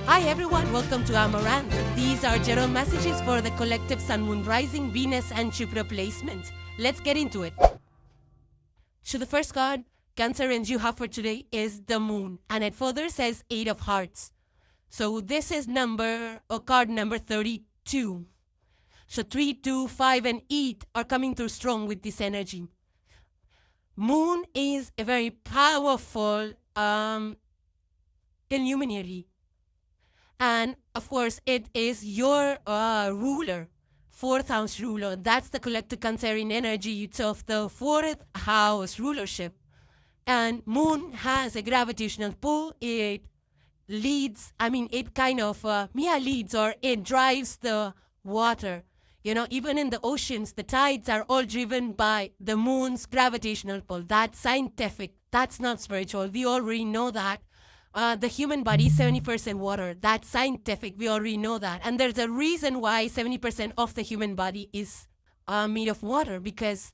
Hi everyone, welcome to Amaranth. These are general messages for the collective Sun, Moon, Rising, Venus and Jupiter placement. Let's get into it. So the first card, Cancerians, you have for today is the Moon, and it further says 8 of Hearts. So this is card number 32. So 3, 2, 5 and 8 are coming through strong with this energy. Moon is a very powerful illuminary. And of course, it is your ruler, 4th house ruler. That's the collective Cancerian energy. It's of the 4th house rulership. And Moon has a gravitational pull. It leads, it kind of, leads, or it drives the water. You know, even in the oceans, the tides are all driven by the Moon's gravitational pull. That's scientific. That's not spiritual. We already know that. The human body is 70% water. That's scientific. We already know that. And there's a reason why 70% of the human body is made of water, because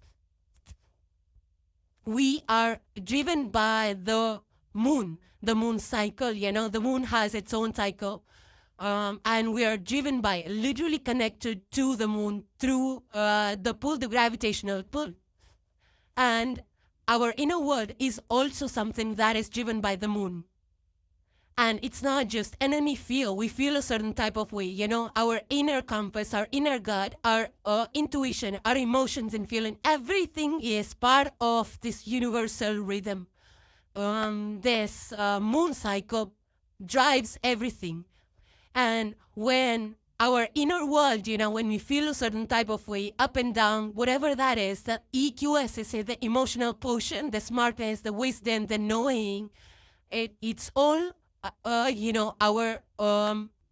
we are driven by the moon cycle. You know, the moon has its own cycle. And we are driven by, literally connected to the moon through the pull, the gravitational pull. And our inner world is also something that is driven by the moon. And it's not just enemy feel. We feel a certain type of way. You know, our inner compass, our inner gut, our intuition, our emotions and feeling, everything is part of this universal rhythm. This moon cycle drives everything. And when our inner world, you know, when we feel a certain type of way, up and down, whatever that is, the EQS is the emotional quotient, the smartness, the wisdom, the knowing, it's all our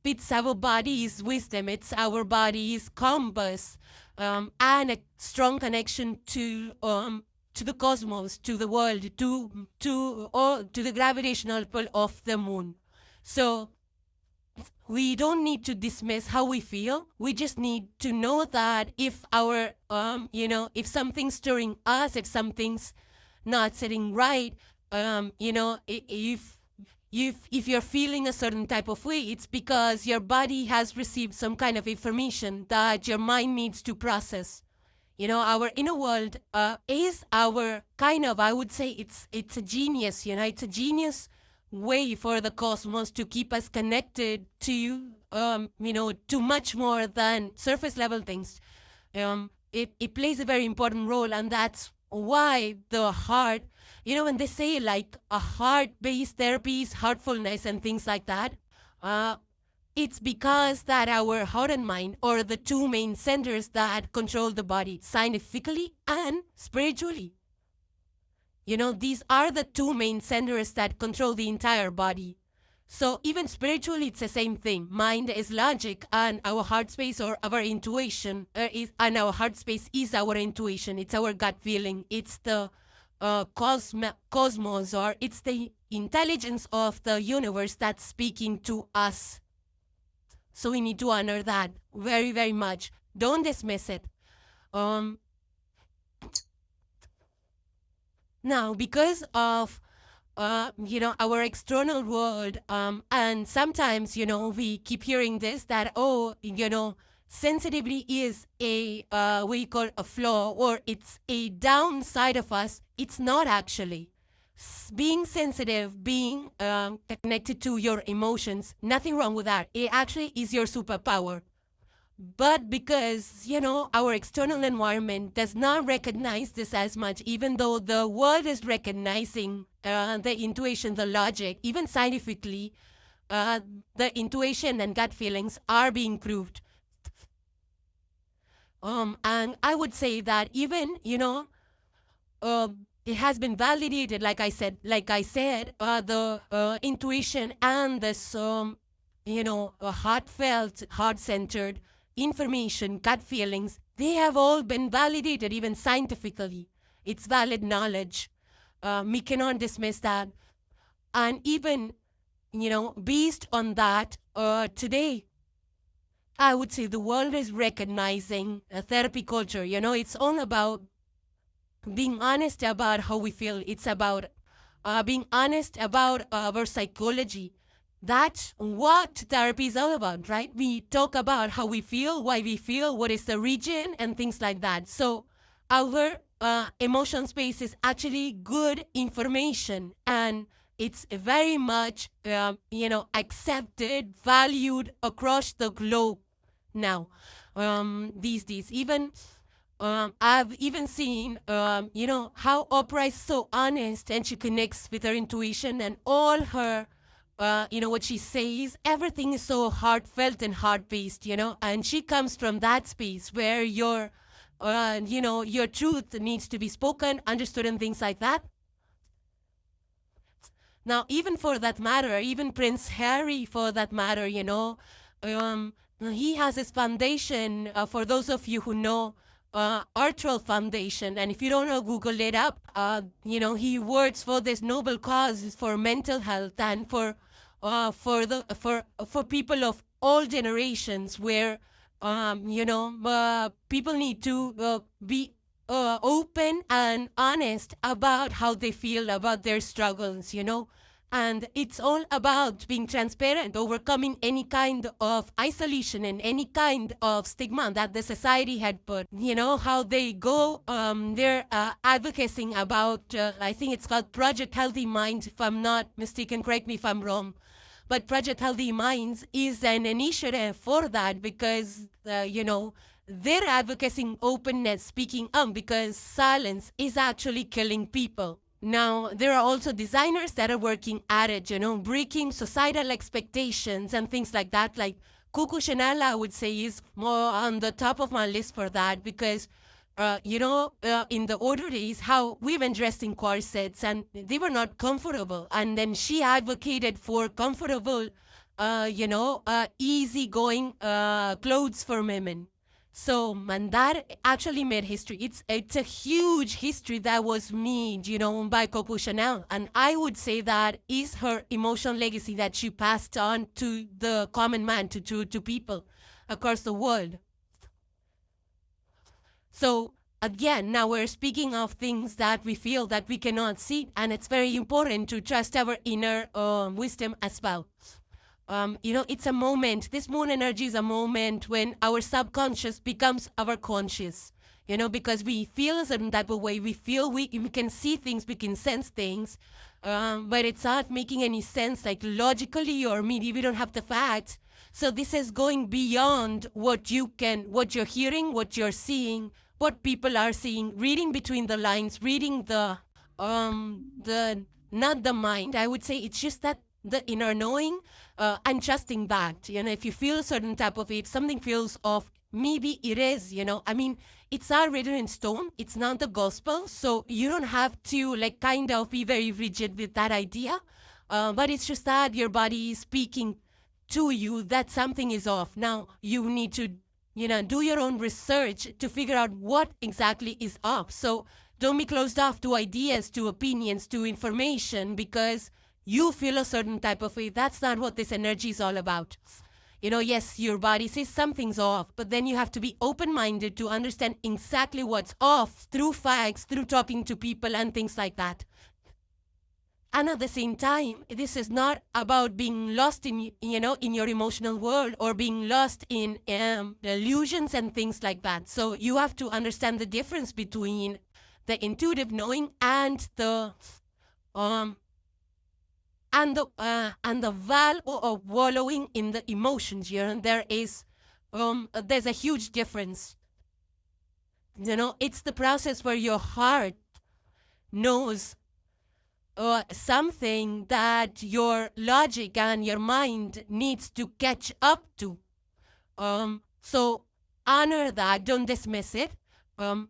it's our body's wisdom, it's our body's compass, and a strong connection to the cosmos, to the world, to the gravitational pull of the moon. So we don't need to dismiss how we feel. We just need to know that if our if something's stirring us, if something's not sitting right, if you're feeling a certain type of way, it's because your body has received some kind of information that your mind needs to process. You know, our inner world is our kind of, I would say it's a genius, you know, it's a genius way for the cosmos to keep us connected to, to much more than surface level things. It plays a very important role, and that's why the heart, you know, when they say like a heart-based therapies, heartfulness and things like that, it's because that our heart and mind are the two main centers that control the body, scientifically and spiritually. You know, these are the two main centers that control the entire body. So even spiritually, it's the same thing. Mind is logic, and our heart space or our intuition and our heart space is our intuition. It's our gut feeling. It's the cosmos, or it's the intelligence of the universe that's speaking to us. So we need to honor that very, very much. Don't dismiss it. Now, because of our external world, and sometimes, you know, we keep hearing this, that, sensitivity is a, what you call a flaw, or it's a downside of us. It's not actually. Being sensitive, being connected to your emotions, nothing wrong with that. It actually is your superpower. But because, you know, our external environment does not recognize this as much, even though the world is recognizing the intuition, the logic, even scientifically, the intuition and gut feelings are being proved. And I would say that even, it has been validated, like I said, the intuition and this, heartfelt, heart-centered information, gut feelings, they have all been validated, even scientifically. It's valid knowledge. We cannot dismiss that. And even, based on that, today, I would say the world is recognizing a therapy culture. You know, it's all about being honest about how we feel. It's about being honest about our psychology. that's what therapy is all about, right? We talk about how we feel, why we feel, what is the region, and things like that. So our emotion space is actually good information, and it's very much, accepted, valued across the globe now. These days, even I've even seen, how Oprah is so honest and she connects with her intuition and all her, what she says, everything is so heartfelt and heart-based, and she comes from that space where your truth needs to be spoken, understood, and things like that. Now, even for that matter, even Prince Harry, for that matter, he has his foundation, for those of you who know, Artrol Foundation, and if you don't know, Google it up. He works for this noble cause for mental health and for people of all generations, where people need to be open and honest about how they feel about their struggles, and it's all about being transparent, overcoming any kind of isolation and any kind of stigma that the society had put. How they go, they're advocating about, I think it's called Project Healthy Mind, if I'm not mistaken, correct me if I'm wrong. But Project Healthy Minds is an initiative for that because, they're advocating openness, speaking up, because silence is actually killing people. Now, there are also designers that are working at it, breaking societal expectations and things like that. Like Coco Chanel, I would say, is more on the top of my list for that because, in the older days, how women dressed in corsets and they were not comfortable. And then she advocated for comfortable, easygoing clothes for women. So, and that actually made history. It's a huge history that was made, by Coco Chanel. And I would say that is her emotional legacy that she passed on to the common man, to people across the world. So, again, now we're speaking of things that we feel that we cannot see, and it's very important to trust our inner wisdom as well. It's a moment. This moon energy is a moment when our subconscious becomes our conscious. Because we feel a certain type of way. We feel we can see things, we can sense things, but it's not making any sense, like logically, or maybe we don't have the facts. So this is going beyond what you're hearing, what you're seeing, what people are seeing, reading between the lines, reading not the mind. I would say it's just that the inner knowing, and trusting that, if you feel a certain type of it, something feels off, maybe it is, it's not written in stone. It's not the gospel. So you don't have to kind of be very rigid with that idea. But it's just that your body is speaking to you that something is off. Now you need to, do your own research to figure out what exactly is off. So don't be closed off to ideas, to opinions, to information, because you feel a certain type of way. That's not what this energy is all about. Yes, your body says something's off, but then you have to be open-minded to understand exactly what's off through facts, through talking to people and things like that. And at the same time, this is not about being lost in your emotional world, or being lost in illusions and things like that. So you have to understand the difference between the intuitive knowing and the value of wallowing in the emotions here. And there's a huge difference. It's the process where your heart knows something that your logic and your mind needs to catch up to. So honor that, don't dismiss it. And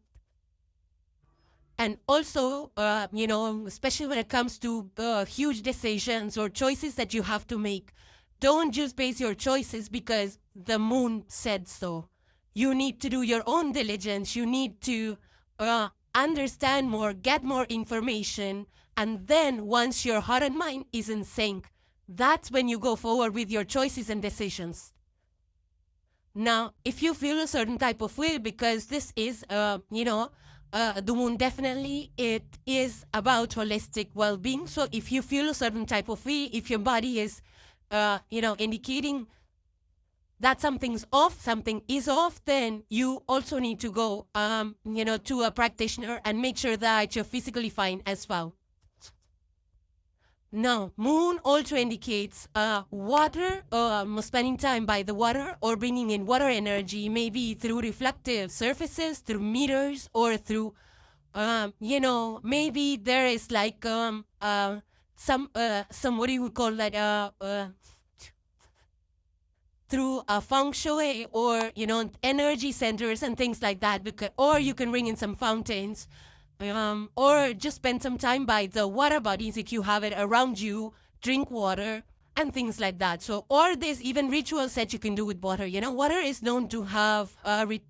also, especially when it comes to huge decisions or choices that you have to make, don't just base your choices because the moon said so. You need to do your own diligence. You need to understand more, get more information. And then once your heart and mind is in sync, that's when you go forward with your choices and decisions. Now, if you feel a certain type of way, because this is, the moon, definitely it is about holistic well-being. So if you feel a certain type of way, if your body is indicating that something's off, something is off, then you also need to go, to a practitioner and make sure that you're physically fine as well. Now, moon also indicates water, spending time by the water or bringing in water energy, maybe through reflective surfaces, through mirrors, or through, maybe there is like some what do you call that, through a feng shui or, energy centers and things like that. Because, or you can bring in some fountains, or just spend some time by the water bodies if you have it around you, drink water and things like that. So, or there's even rituals that you can do with water. Water is known to have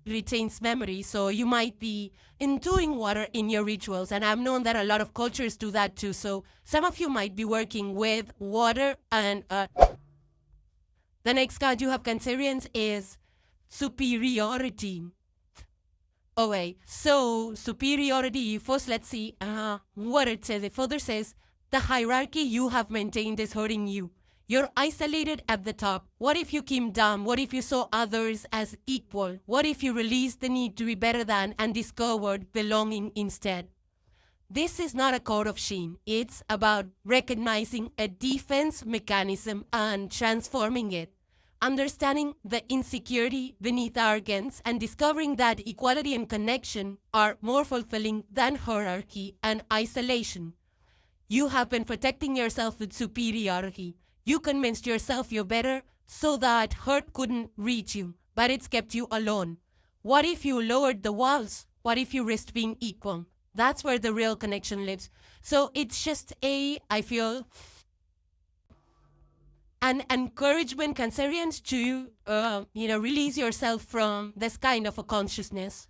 retains memory. So you might be intuing water in your rituals. And I've known that a lot of cultures do that too. So some of you might be working with water. And the next card you have, Cancerians, is superiority. Okay, so superiority, first let's see what it says. It further says, the hierarchy you have maintained is hurting you. You're isolated at the top. What if you came down? What if you saw others as equal? What if you released the need to be better than and discovered belonging instead? This is not a code of shame. It's about recognizing a defense mechanism and transforming it. Understanding the insecurity beneath arrogance and discovering that equality and connection are more fulfilling than hierarchy and isolation. You have been protecting yourself with superiority. You convinced yourself you're better so that hurt couldn't reach you, but it's kept you alone. What if you lowered the walls? What if you risked being equal? That's where the real connection lives. So it's just I feel, an encouragement, Cancerians, to release yourself from this kind of a consciousness,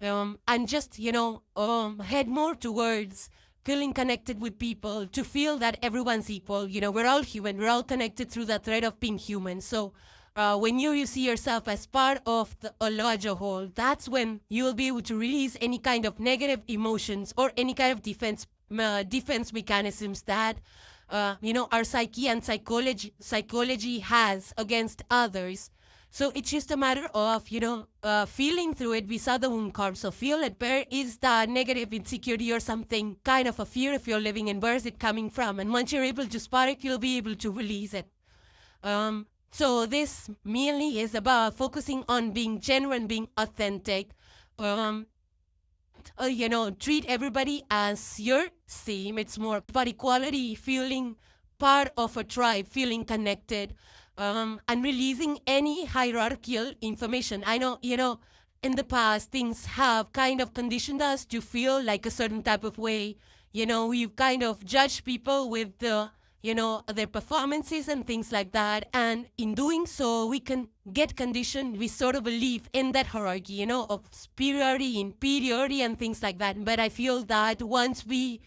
and just head more towards feeling connected with people, to feel that everyone's equal. We're all human. We're all connected through the thread of being human. So when you see yourself as part of a larger whole, that's when you will be able to release any kind of negative emotions or any kind of defense mechanisms that our psyche and psychology has against others. So it's just a matter of, feeling through it. We saw the wound card. So feel it. Where is the negative insecurity or something, kind of a fear if you're living in? Where is it coming from? And once you're able to spot it, you'll be able to release it. So this mainly is about focusing on being genuine, being authentic. Treat everybody as your same. It's more about equality, feeling part of a tribe, feeling connected, and releasing any hierarchical information. I know, in the past, things have kind of conditioned us to feel like a certain type of way. We've kind of judged people with their performances and things like that. And in doing so, we can get conditioned. We sort of believe in that hierarchy, of superiority, inferiority, and things like that. But I feel that once we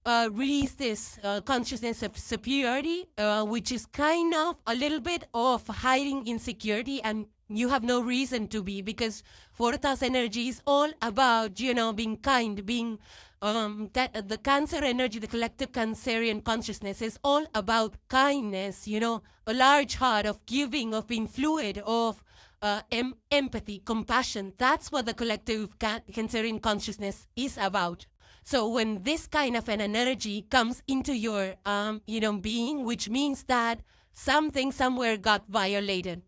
release this consciousness of superiority, which is kind of a little bit of hiding insecurity, and you have no reason to be, because Forta's energy is all about, being kind, being that the Cancer energy, the collective Cancerian consciousness is all about kindness, a large heart of giving, of being fluid, of empathy, compassion. That's what the collective Cancerian consciousness is about. So when this kind of an energy comes into your, being, which means that something somewhere got violated.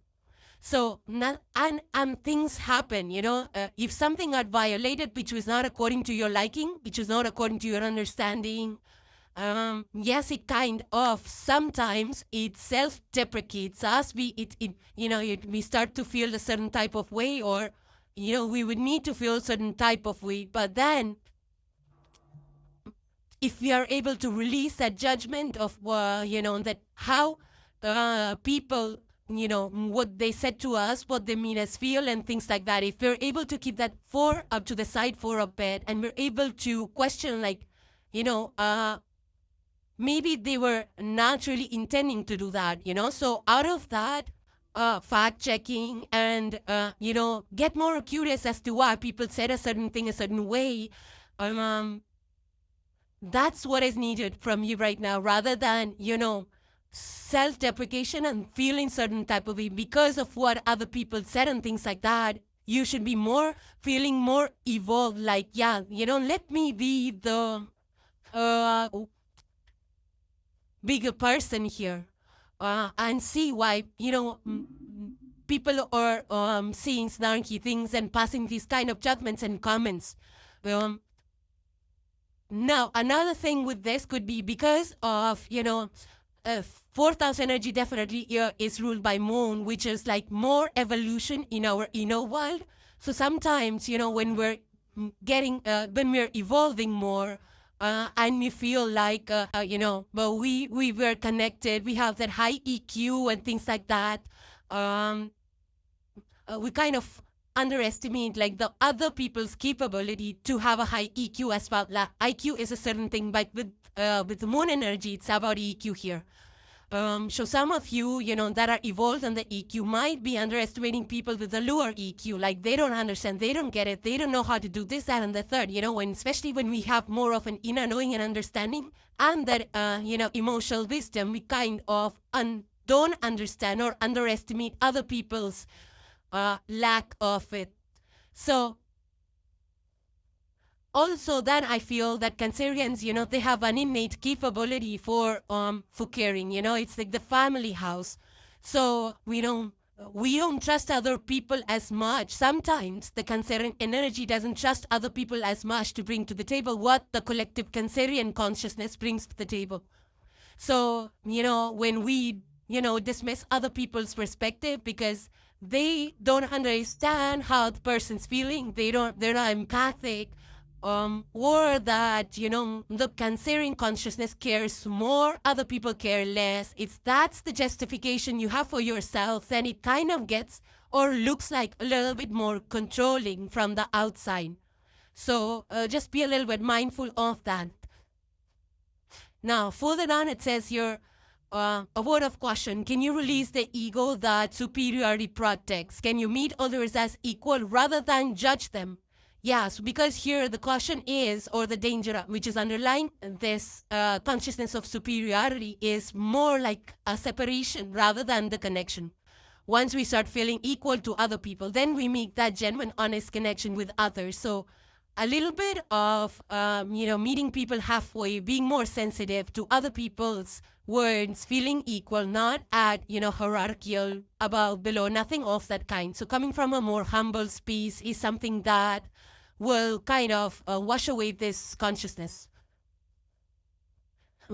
So, and things happen, if something got violated, which was not according to your liking, which was not according to your understanding, yes, it kind of, sometimes it self-deprecates us. We start to feel a certain type of way, or, we would need to feel a certain type of way. But then, if we are able to release that judgment of, that how people, what they said to us, what they made us feel, and things like that. If we're able to keep that up to the side for a bit, and we're able to question, like, maybe they were not really intending to do that, So out of that, fact checking and, get more curious as to why people said a certain thing a certain way. That's what is needed from you right now, rather than, self-deprecation and feeling certain type of way because of what other people said and things like that. You should be feeling more evolved, like, yeah, let me be the bigger person here, and see why, people are seeing snarky things and passing these kind of judgments and comments. Now, another thing with this could be because of, fourth house energy definitely is ruled by moon, which is like more evolution in our inner world. So sometimes, when we're when we're evolving more, and we feel like, but we were connected, we have that high EQ and things like that. We kind of underestimate like the other people's capability to have a high EQ as well. IQ is a certain thing, but with the moon energy, it's about EQ here. So some of you, that are evolved on the EQ might be underestimating people with a lower EQ. Like they don't understand, they don't get it, they don't know how to do this, that, and the third. Especially when we have more of an inner knowing and understanding and that, emotional wisdom, we kind of don't understand or underestimate other people's lack of it. So also then I feel that Cancerians, they have an innate capability for caring. It's like the family house. So we don't trust other people as much. Sometimes the Cancerian energy doesn't trust other people as much to bring to the table what the collective Cancerian consciousness brings to the table. So, when we, dismiss other people's perspective because they don't understand how the person's feeling, they're not empathic, or that, the Cancerian consciousness cares more, other people care less. That's the justification you have for yourself, then it kind of gets or looks like a little bit more controlling from the outside. So just be a little bit mindful of that. Now, further down it says here, a word of caution. Can you release the ego that superiority protects? Can you meet others as equal rather than judge them? Yes, because here the caution is, or the danger which is underlying this consciousness of superiority is more like a separation rather than the connection. Once we start feeling equal to other people, then we make that genuine, honest connection with others. So a little bit of, meeting people halfway, being more sensitive to other people's words, feeling equal, not at, hierarchical, above, below, nothing of that kind. So coming from a more humble space is something that will kind of wash away this consciousness.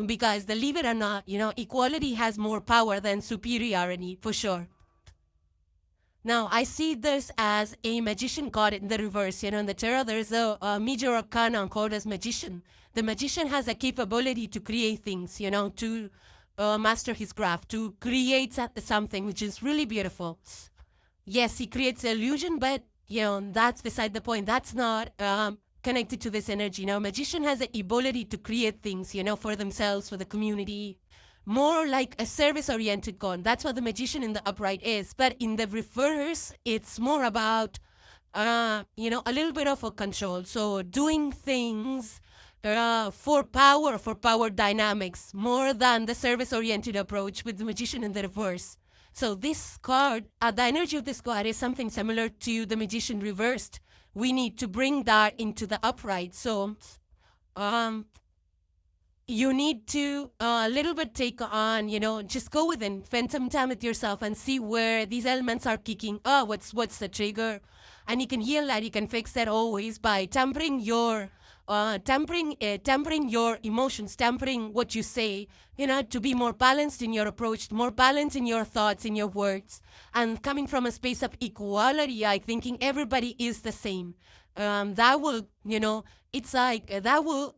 Because believe it or not, equality has more power than superiority, for sure. Now, I see this as a magician card in the reverse. In the tarot, there's a major arcana called as magician. The magician has a capability to create things, to master his craft, to create something which is really beautiful. Yes, he creates illusion, but, that's beside the point. That's not connected to this energy. Now, magician has the ability to create things, for themselves, for the community. More like a service-oriented card. That's what the magician in the upright is. But in the reverse, it's more about, a little bit of a control. So doing things for power dynamics, more than the service-oriented approach with the magician in the reverse. So this card, the energy of this card is something similar to the magician reversed. We need to bring that into the upright. So, you need to a little bit take on, just go within, spend some time with yourself and see where these elements are kicking. What's the trigger? And you can heal that, you can fix that always by tempering your emotions, tempering what you say, to be more balanced in your approach, more balanced in your thoughts, in your words, and coming from a space of equality, thinking everybody is the same. That will, it's like that will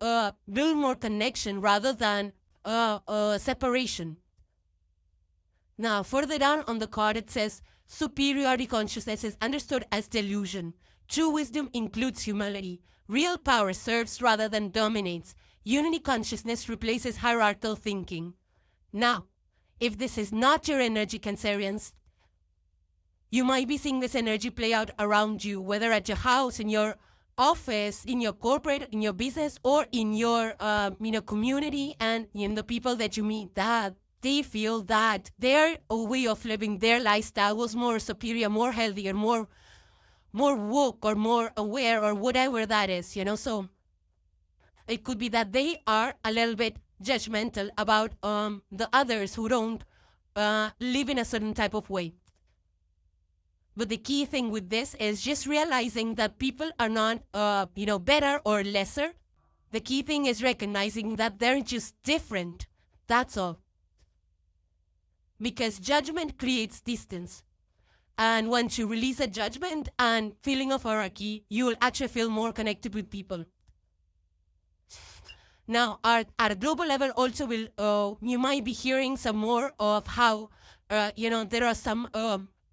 build more connection rather than separation. Now, further down on the card, it says, superiority consciousness is understood as delusion. True wisdom includes humility. Real power serves rather than dominates. Unity consciousness replaces hierarchical thinking. Now, if this is not your energy, Cancerians, you might be seeing this energy play out around you, whether at your house, in your office, in your corporate, in your business, or in your community and in the people that you meet. That they feel that their way of living, their lifestyle was more superior, more healthier, more woke or more aware or whatever that is, So it could be that they are a little bit judgmental about the others who don't live in a certain type of way. But the key thing with this is just realizing that people are not, better or lesser. The key thing is recognizing that they're just different. That's all. Because judgment creates distance. And once you release a judgment and feeling of hierarchy, you will actually feel more connected with people. Now, at a global level, also, you might be hearing some more of how, there are some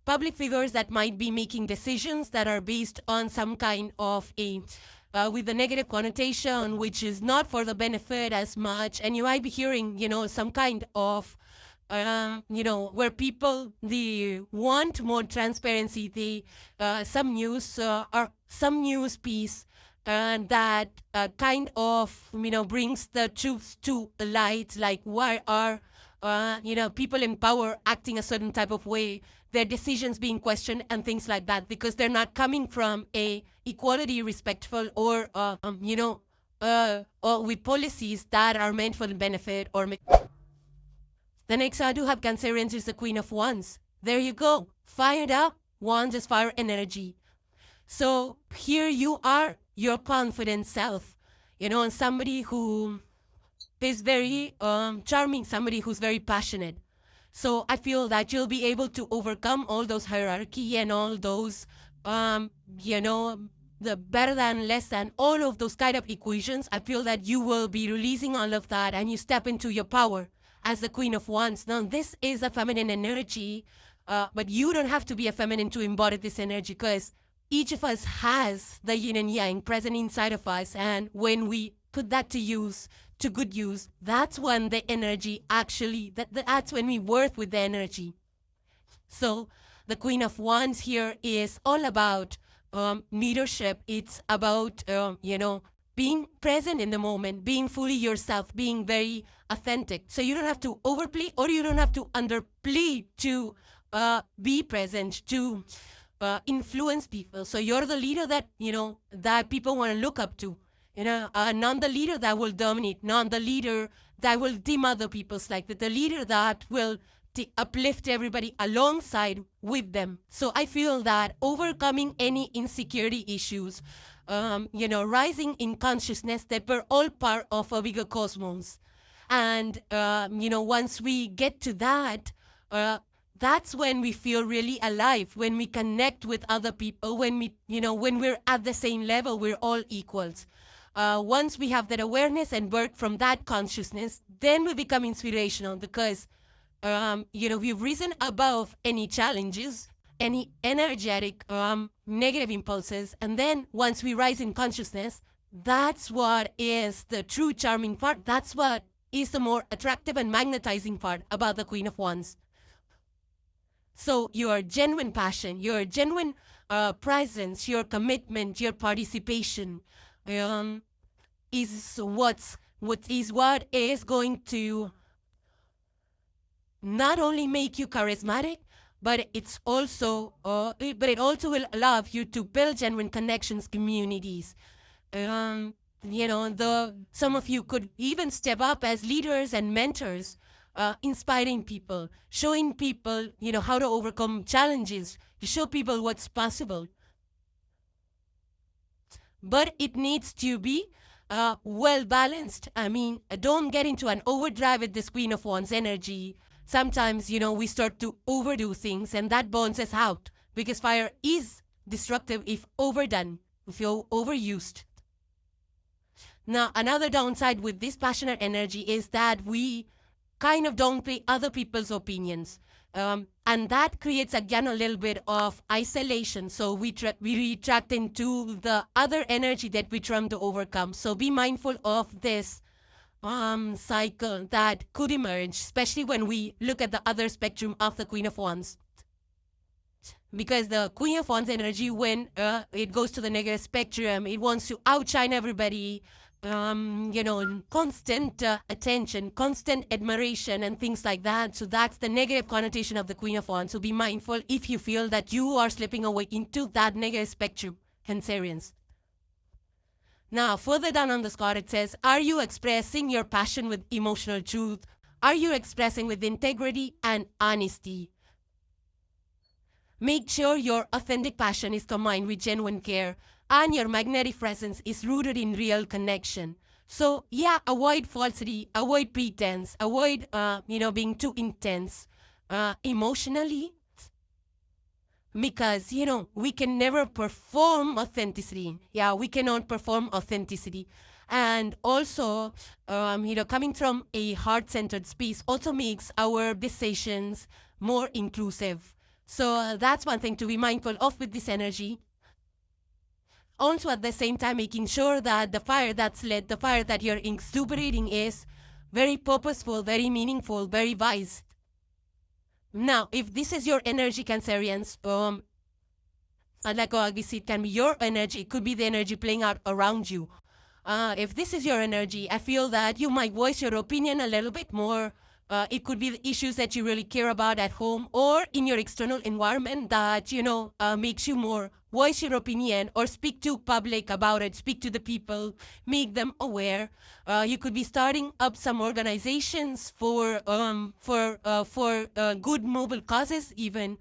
public figures that might be making decisions that are based on some kind of with a negative connotation, which is not for the benefit as much. And you might be hearing, some kind of, where people, they want more transparency. Some news piece that kind of, brings the truth to the light, like why are, people in power acting a certain type of way, their decisions being questioned and things like that, because they're not coming from a equality respectful or, or with policies that are meant for the benefit or... The next I do have Cancerians is the Queen of Wands. There you go. Fired up. Wands is fire energy. So here you are, your confident self. And somebody who is very charming, somebody who's very passionate. So I feel that you'll be able to overcome all those hierarchy and all those, the better than, less than, all of those kind of equations. I feel that you will be releasing all of that and you step into your power as the Queen of Wands. Now, this is a feminine energy, but you don't have to be a feminine to embody this energy, because each of us has the yin and yang present inside of us. And when we put that to good use, that's when the energy actually, that's when we work with the energy. So the Queen of Wands here is all about leadership. It's about, being present in the moment, being fully yourself, being very authentic. So you don't have to overplay or you don't have to underplay to be present, to influence people. So you're the leader that, that people want to look up to. Not the leader that will dominate, not the leader that will dim other people's light, but the leader that will uplift everybody alongside with them. So I feel that overcoming any insecurity issues, rising in consciousness that we're all part of a bigger cosmos. And, once we get to that, that's when we feel really alive, when we connect with other people, when we're at the same level, we're all equals. Once we have that awareness and work from that consciousness, then we become inspirational, because, we've risen above any challenges, any energetic negative impulses. And then once we rise in consciousness, that's what is the true charming part. That's what is the more attractive and magnetizing part about the Queen of Wands. So your genuine passion, your genuine presence, your commitment, your participation is what is going to not only make you charismatic, but it also will allow you to build genuine connections, communities. Some of you could even step up as leaders and mentors, inspiring people, showing people, how to overcome challenges, to show people what's possible. But it needs to be well balanced. I mean, don't get into an overdrive with this Queen of Wands energy. Sometimes, we start to overdo things, and that burns us out, because fire is destructive if overdone, if you're overused. Now, another downside with this passionate energy is that we kind of don't pay other people's opinions. And that creates, again, a little bit of isolation. So we retract into the other energy that we're trying to overcome. So be mindful of this cycle that could emerge, especially when we look at the other spectrum of the Queen of Wands. Because the Queen of Wands energy, when it goes to the negative spectrum, it wants to outshine everybody. constant attention, constant admiration, and things like that. So that's the negative connotation of the Queen of Wands. So be mindful if you feel that you are slipping away into that negative spectrum, Cancerians. Now, further down on the card, it says, are you expressing your passion with emotional truth? Are you expressing with integrity and honesty? Make sure your authentic passion is combined with genuine care and your magnetic presence is rooted in real connection. So, yeah, avoid falsity, avoid pretense, avoid, being too intense emotionally, because, we can never perform authenticity. Yeah, we cannot perform authenticity. And also, coming from a heart-centered space also makes our decisions more inclusive. So that's one thing to be mindful of with this energy. Also, at the same time, making sure that the fire that's lit, the fire that you're exuberating is very purposeful, very meaningful, very wise. Now, if this is your energy, Cancerians, like obviously it can be your energy, it could be the energy playing out around you. If this is your energy, I feel that you might voice your opinion a little bit more. It could be the issues that you really care about at home or in your external environment that, makes you more voice your opinion or speak to public about it, speak to the people, make them aware. You could be starting up some organizations for good mobile causes even.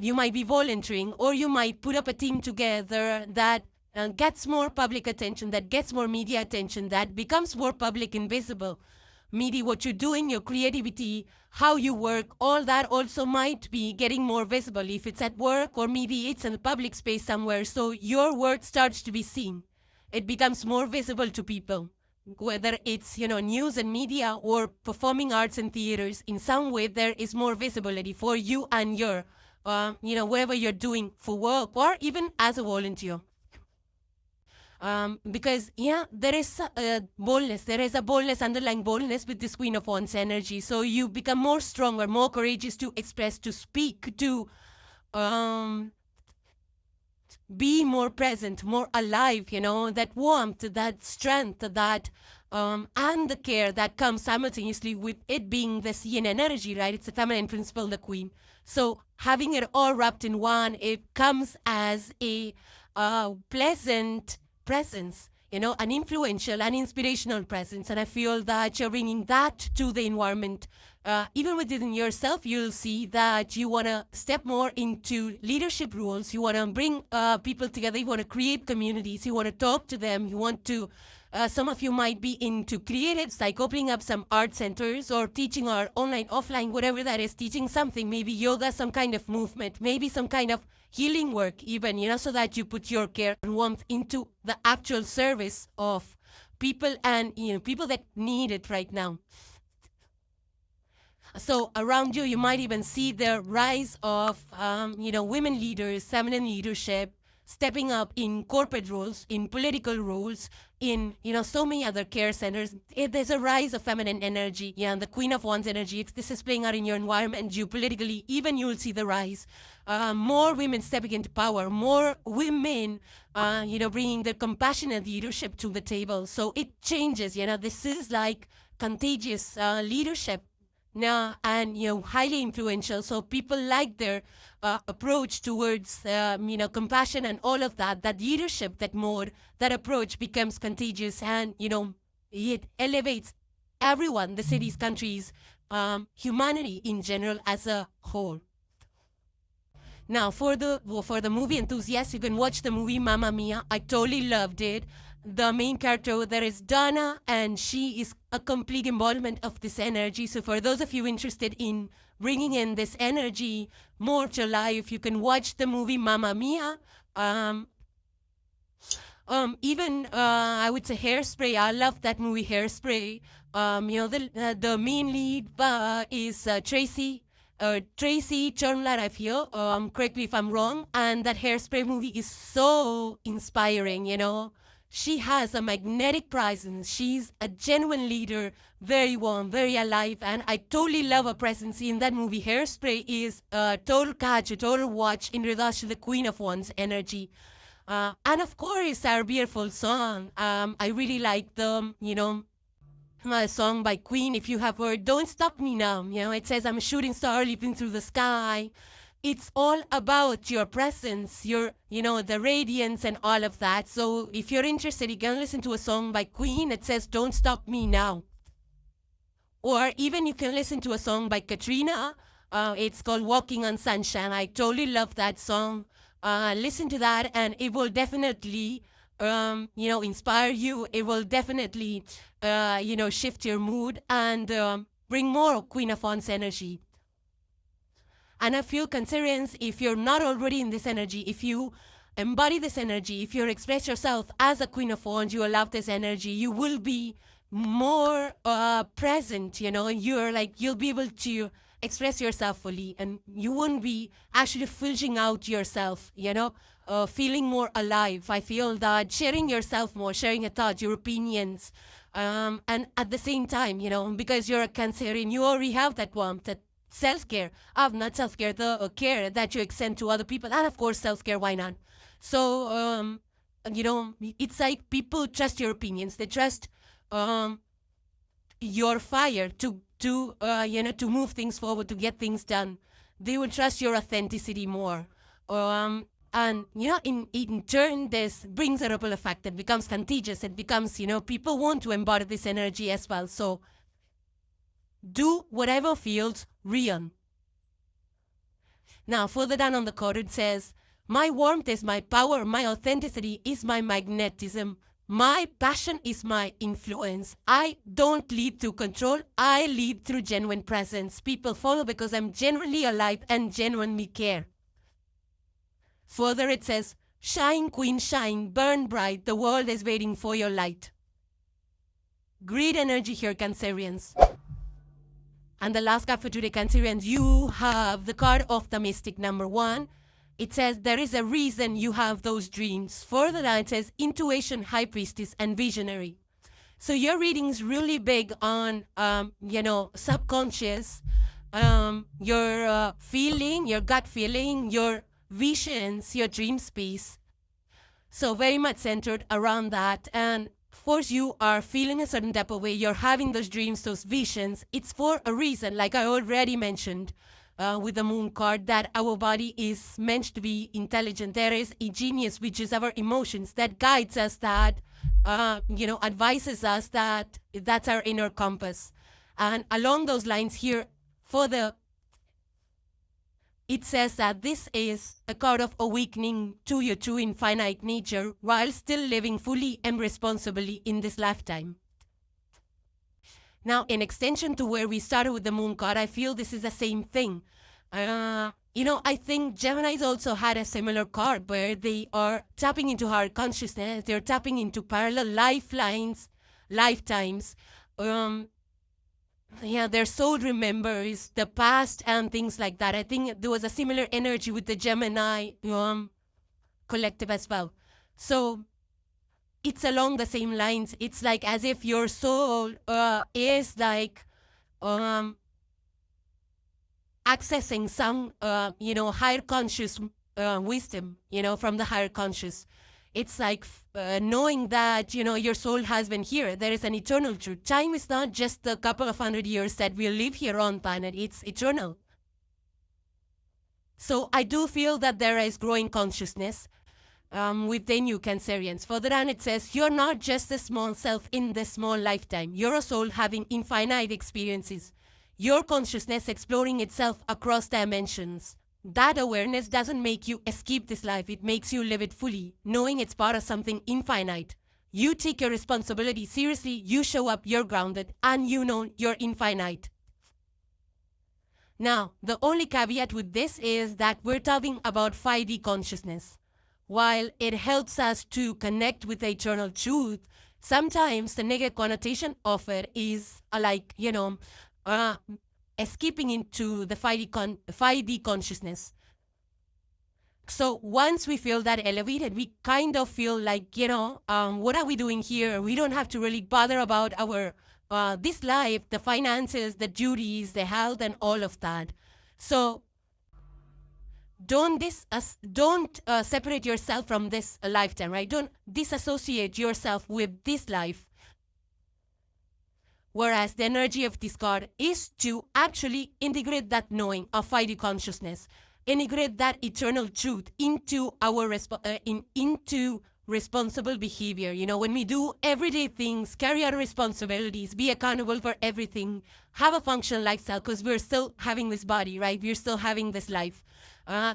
You might be volunteering, or you might put up a team together that gets more public attention, that gets more media attention, that becomes more public and visible. Maybe what you're doing, your creativity, how you work, all that also might be getting more visible if it's at work or maybe it's in a public space somewhere. So your work starts to be seen. It becomes more visible to people, whether it's, news and media or performing arts and theaters. In some way, there is more visibility for you and your, whatever you're doing for work or even as a volunteer. Because, there is boldness. There is a boldness, underlying boldness with this Queen of Wands energy. So you become more stronger, more courageous to express, to speak, to be more present, more alive, that warmth, that strength, that and the care that comes simultaneously with it being the yin energy, right? It's the feminine principle, the Queen. So having it all wrapped in one, it comes as a pleasant presence, an influential and inspirational presence. And I feel that you're bringing that to the environment. Even within yourself, you'll see that you want to step more into leadership roles. You want to bring people together. You want to create communities. You want to talk to them. You want to, some of you might be into creatives, like opening up some art centers or teaching or online, offline, whatever that is, teaching something, maybe yoga, some kind of movement, maybe some kind of healing work even, so that you put your care and warmth into the actual service of people and, people that need it right now. So around you, you might even see the rise of, women leaders, feminine leadership, stepping up in corporate roles, in political roles, in, so many other care centers. There's a rise of feminine energy, and the Queen of Wands energy. If this is playing out in your environment, geopolitically, even you'll see the rise. More women stepping into power, more women, bringing their compassionate leadership to the table. So it changes, this is like contagious leadership. Now, and highly influential, so people like their approach towards compassion and all of that leadership, that mode, that approach becomes contagious, and it elevates everyone, the cities, countries, humanity in general as a whole. Now, for the movie enthusiasts, you can watch the movie Mamma Mia. I totally loved it. The main character there is Donna, and she is a complete embodiment of this energy. So for those of you interested in bringing in this energy more to life, you can watch the movie Mamma Mia. Even I would say Hairspray. I love that movie Hairspray. The main lead is Tracy Chernlat, I feel. Correct me if I'm wrong. And that Hairspray movie is so inspiring, She has a magnetic presence. She's a genuine leader, very warm, very alive, and I totally love her presence in that movie. Hairspray is a total catch, a total watch in regards to the Queen of Wands energy. And of course, our beautiful song. I really like the, a song by Queen, if you have heard, Don't Stop Me Now. It says, I'm a shooting star leaping through the sky. It's all about your presence, the radiance and all of that. So if you're interested, you can listen to a song by Queen. It says, Don't Stop Me Now. Or even you can listen to a song by Katrina. It's called Walking on Sunshine. I totally love that song. Listen to that and it will definitely, inspire you. It will definitely, shift your mood and bring more Queen of Wands energy. And I feel, Cancerians, if you're not already in this energy, if you embody this energy, if you express yourself as a Queen of Wands, you will love this energy, you will be more present, you'll be able to express yourself fully and you won't be actually filtering out yourself, feeling more alive. I feel that sharing yourself more, sharing your thoughts, your opinions, and at the same time, because you're a Cancerian, you already have that warmth, that self-care, not self-care, the care that you extend to other people, and of course self-care, why not? So, it's like people trust your opinions, they trust your fire to move things forward, to get things done. They will trust your authenticity more. And in turn, this brings a ripple effect that becomes contagious. It becomes, people want to embody this energy as well. So do whatever feels real. Now, further down on the card, it says, my warmth is my power, my authenticity is my magnetism, my passion is my influence. I don't lead through control, I lead through genuine presence. People follow because I'm genuinely alive and genuinely care. Further, it says, shine, queen, shine, burn bright, the world is waiting for your light. Great energy here, Cancerians. And the last card for today, Cancerians, you have the card of the Mystic, number 1. It says, there is a reason you have those dreams. Further down, it says, intuition, high priestess, and visionary. So your reading is really big on, subconscious, your feeling, your gut feeling, your visions, your dream space. So very much centered around that. And of course, you are feeling a certain type of way. You're having those dreams, those visions. It's for a reason, like I already mentioned with the moon card, that our body is meant to be intelligent. There is a genius, which is our emotions, that guides us, that, advises us, that's our inner compass. And along those lines here, it says that this is a card of awakening to your true infinite nature while still living fully and responsibly in this lifetime. Now, in extension to where we started with the moon card, I feel this is the same thing. I think Gemini's also had a similar card where they are tapping into higher consciousness. They're tapping into parallel lifetimes. Their soul remembers the past and things like that. I think there was a similar energy with the Gemini collective as well. So it's along the same lines. It's like as if your soul is like accessing some, higher conscious wisdom, from the higher conscious. It's like knowing that, your soul has been here. There is an eternal truth. Time is not just the couple of 100 years that we live here on planet. It's eternal. So I do feel that there is growing consciousness within you, Cancerians. Further on, it says, you're not just a small self in this small lifetime. You're a soul having infinite experiences. Your consciousness exploring itself across dimensions. That awareness doesn't make you escape this life. It makes you live it fully, knowing it's part of something infinite. You take your responsibility seriously, you show up, you're grounded, and you know you're infinite. Now, the only caveat with this is that we're talking about 5D consciousness. While it helps us to connect with the eternal truth, sometimes the negative connotation of it is escaping into the 5D consciousness. So once we feel that elevated, we kind of feel like, what are we doing here? We don't have to really bother about our this life, the finances, the duties, the health, and all of that. So don't separate yourself from this lifetime, right? Don't disassociate yourself with this life. Whereas the energy of this card is to actually integrate that knowing of 5D consciousness, integrate that eternal truth into our into responsible behavior. You know, when we do everyday things, carry out responsibilities, be accountable for everything, have a functional lifestyle, because we're still having this body, right? We're still having this life.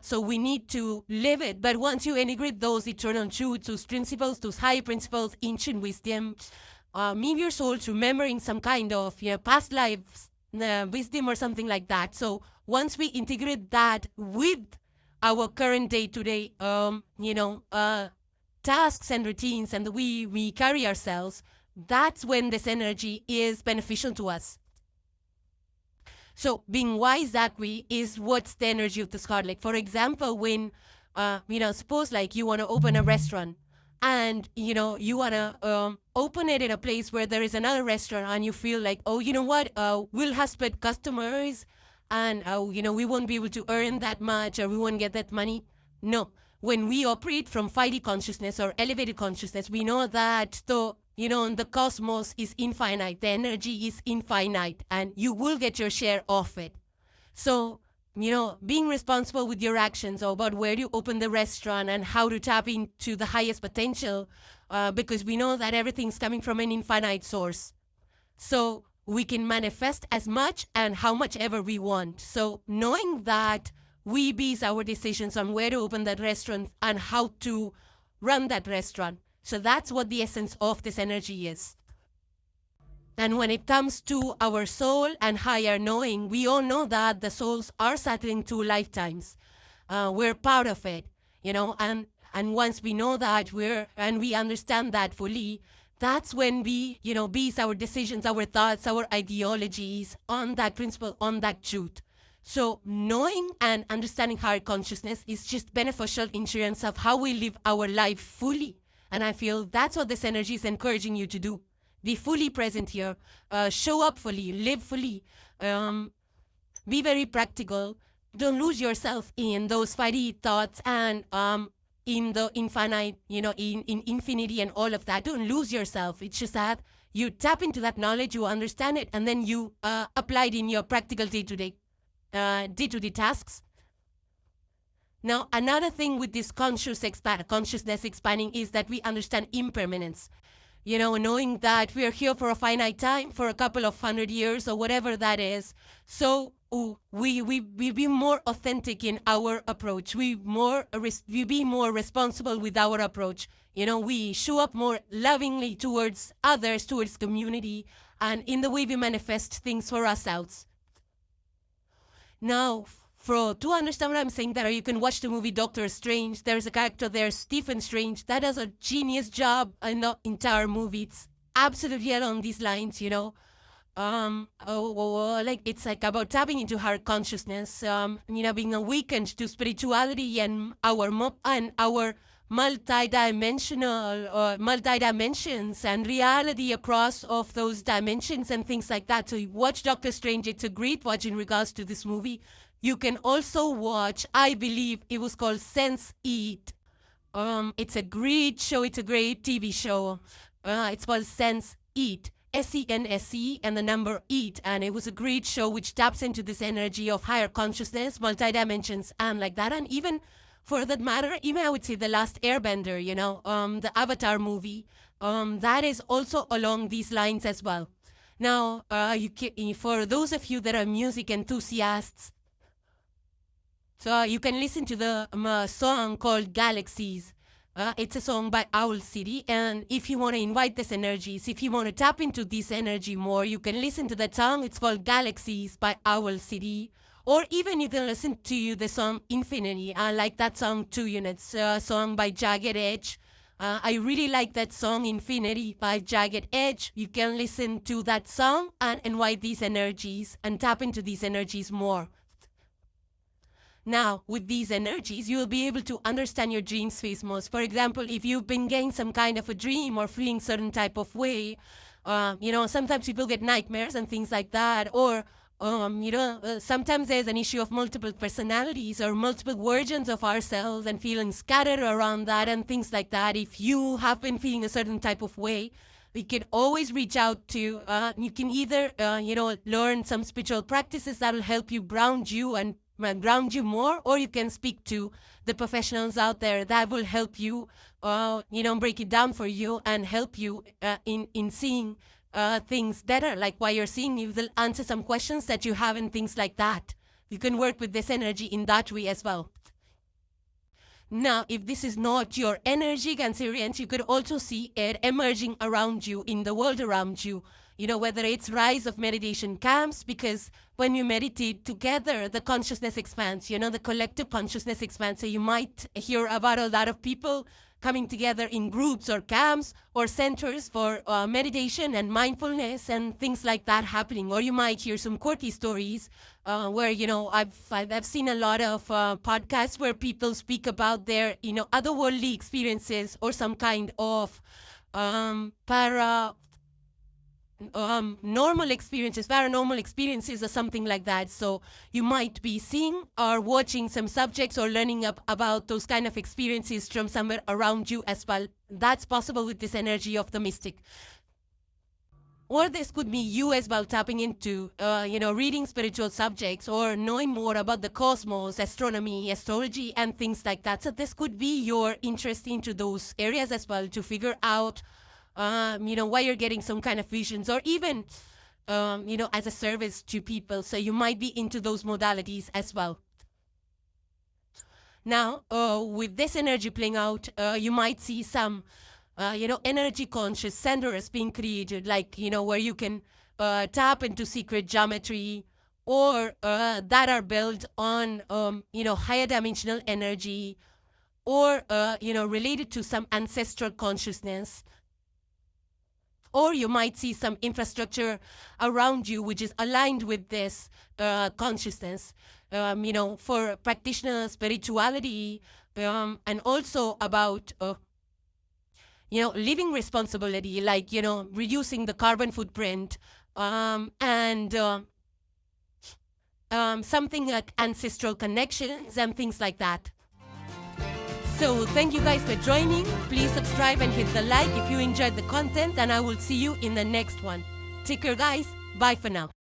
So we need to live it. But once you integrate those eternal truths, those principles, those high principles, ancient wisdom, maybe your soul's remembering some kind of past lives wisdom or something like that. So once we integrate that with our current day-to-day, tasks and routines and the way we carry ourselves, that's when this energy is beneficial to us. So being wise that way is what's the energy of this card. Like, for example, when, suppose like you want to open a restaurant and, you want to open it in a place where there is another restaurant and you feel like, oh, you know what, we'll have split customers and, we won't be able to earn that much or we won't get that money. No. When we operate from 5D consciousness or elevated consciousness, we know that the cosmos is infinite, the energy is infinite, and you will get your share of it. So, being responsible with your actions about where you open the restaurant and how to tap into the highest potential, because we know that everything's coming from an infinite source. So we can manifest as much and how much ever we want. So knowing that we base our decisions on where to open that restaurant and how to run that restaurant. So that's what the essence of this energy is. And when it comes to our soul and higher knowing, we all know that the souls are cycling through lifetimes. We're part of it, and once we know that and we understand that fully, that's when we, base our decisions, our thoughts, our ideologies on that principle, on that truth. So knowing and understanding higher consciousness is just beneficial insurance of how we live our life fully. And I feel that's what this energy is encouraging you to do. Be fully present here, show up fully, live fully, be very practical. Don't lose yourself in those 5D thoughts and in the infinite, in infinity and all of that. Don't lose yourself. It's just that you tap into that knowledge, you understand it, and then you apply it in your practical day-to-day tasks. Now, another thing with this consciousness expanding is that we understand impermanence. Knowing that we are here for a finite time, for a couple of 100 years or whatever that is. So we be more authentic in our approach. We be more responsible with our approach. We show up more lovingly towards others, towards community, and in the way we manifest things for ourselves. Now, to understand what I'm saying there, you can watch the movie Doctor Strange. There's a character there, Stephen Strange, that does a genius job in the entire movie. It's absolutely along these lines, it's like about tapping into her consciousness, being awakened to spirituality and our multi-dimensions and reality across of those dimensions and things like that. So you watch Doctor Strange. It's a great watch in regards to this movie. You can also watch, I believe it was called Sense8. It's a great show. It's a great TV show. It's called Sense8. SENSE and the number 8. And it was a great show which taps into this energy of higher consciousness, multi-dimensions, and like that. And even for that matter, even I would say The Last Airbender, the Avatar movie, that is also along these lines as well. Now, for those of you that are music enthusiasts, so you can listen to the song called Galaxies. It's a song by Owl City. And if you want to invite these energies, if you want to tap into this energy more, you can listen to that song. It's called Galaxies by Owl City. Or even you can listen to the song Infinity. I like that song too. It's a song by Jagged Edge. I really like that song Infinity by Jagged Edge. You can listen to that song and invite these energies and tap into these energies more. Now, with these energies, you will be able to understand your dream space most. For example, if you've been getting some kind of a dream or feeling certain type of way, sometimes people get nightmares and things like that, or sometimes there's an issue of multiple personalities or multiple versions of ourselves and feeling scattered around that and things like that. If you have been feeling a certain type of way, we can always reach out to, you can either, learn some spiritual practices that will help you ground you and ground you more, or you can speak to the professionals out there that will help you, break it down for you and help you in seeing things better, like why you're seeing. You will answer some questions that you have and things like that. You can work with this energy in that way as well. Now, if this is not your energy, Cancerians, you could also see it emerging around you, in the world around you. Whether it's rise of meditation camps, because when you meditate together, the consciousness expands, the collective consciousness expands. So you might hear about a lot of people coming together in groups or camps or centers for meditation and mindfulness and things like that happening. Or you might hear some quirky stories where, I've seen a lot of podcasts where people speak about their, otherworldly experiences or some kind of paranormal experiences or something like that. So you might be seeing or watching some subjects or learning about those kind of experiences from somewhere around you as well. That's possible with this energy of the mystic. Or this could be you as well, tapping into, reading spiritual subjects or knowing more about the cosmos, astronomy, astrology, and things like that. So this could be your interest into those areas as well, to figure out why you're getting some kind of visions, or even, as a service to people. So you might be into those modalities as well. Now, with this energy playing out, you might see some, energy conscious centers being created, like, where you can tap into secret geometry, or that are built on, higher dimensional energy, or, related to some ancestral consciousness. Or you might see some infrastructure around you which is aligned with this consciousness, for practitioner spirituality, and also about, living responsibility, like, reducing the carbon footprint, and something like ancestral connections and things like that. So thank you guys for joining. Please subscribe and hit the like if you enjoyed the content, and I will see you in the next one. Take care, guys. Bye for now.